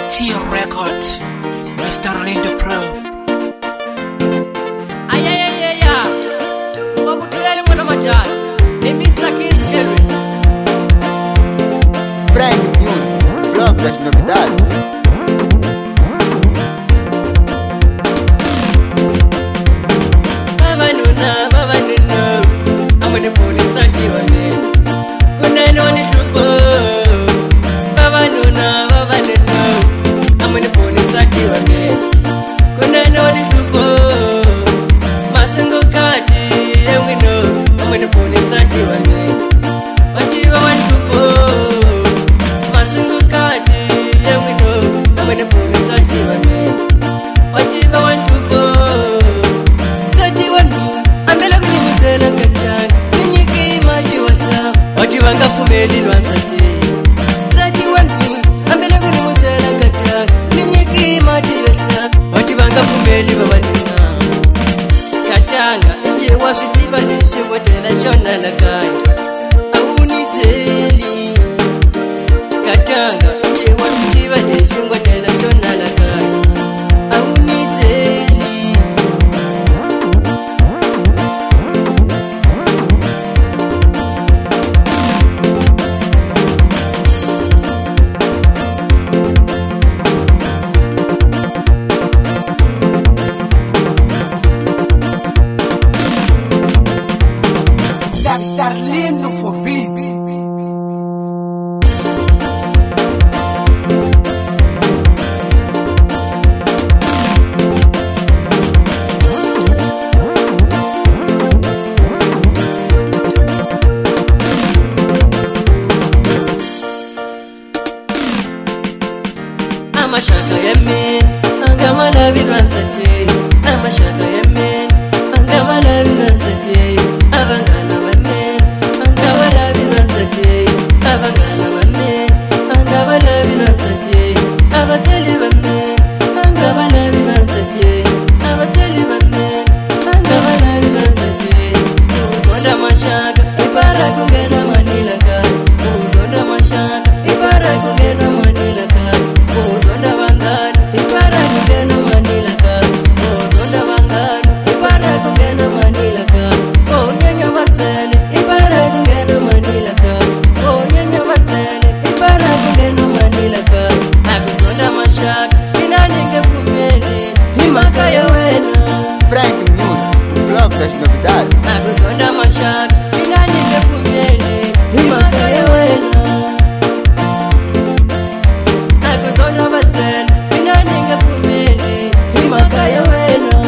T Record, Mr. Lindo Pro. Ayayayaya, mwakuteli mwana majani, ni Mr. Kiss Elwin. Frank Music, blog das novidades. Baba nuna, amwene poni sati wa me. Kuneno ni shupo. Baba nuna, amwene poni sati wa me. Kuneno ni shupo. Masengo kati, emwino, amwene poni sati wa me. Wajiva wantupo. Masengo kati, emwino, amwene poni sati wa me. Wajiva wantupo. Wanga fumeli lwansate Sati wanti ambele kuni mutela kata Ninyiki mati wesa Wati wanga fumeli wawanina Katanga inje wafitiba lishe Watela shona lakai Auni teli Katanga inje wafitiba lishe Watela shona lakai Auni teli Estar lindo for beats. Amashaka yame angamala bilwansate Amashaka yame angamala bilwansate Abangana bane angabala bilwansate Abangana bane angabala bilwansate Abateli bane angabala bilwansate Abateli bane angabala bilwansate Uzonda mashaka ibara kungena manila kai Uzonda mashaka ibara kungena manila kai Uzonda bangana ibara kungena manila kai Uzonda bangana ibara kungena manila kai Nyanya batele ibara kungena manila kai Nyanya batele ibara kungena manila kai Akuzonda mashaka inaninge kumeli Himaka ya wena Frank Music, blog das novidades. Akuzonda mashaka inaninge kumeli Himaka ya wena Akuzonda batele inaninge kumeli Himaka ya wena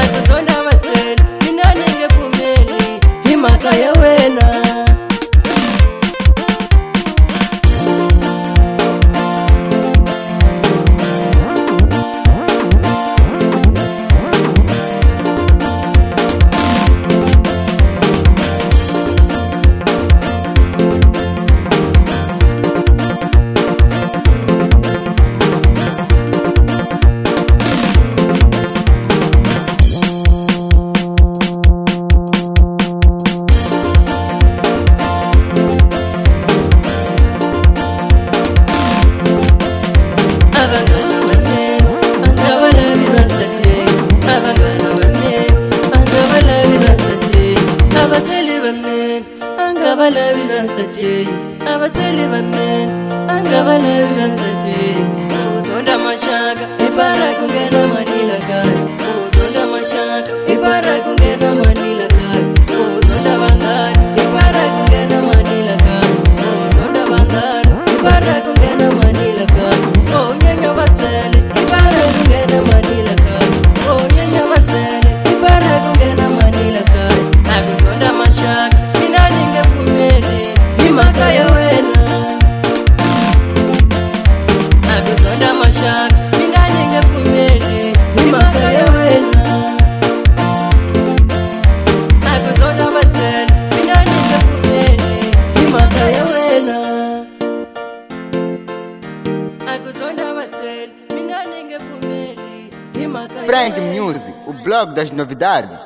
Akuzonda batele inaninge kumeli Himaka ya wena Abateli bamen angabala bilansate Uzonda mashaka ibara kungena manila kai Uzonda mashaka ibara kungena manila kai Uzonda bangana ibara kungena manila kai Uzonda bangana ibara kungena manila kai Nyanya batele ibara kungena manila kai Nyanya batele ibara kungena manila kai Akuzonda mashaka inaninge kumeli Himaka ya wena Akuzonda mashaka inaninge kumeli Himaka ya wena Akuzonda batele inaninge kumeli Himaka ya wena Akuzonda batele inaninge kumeli Himaka ya wena Frank Music, o blog das novidades.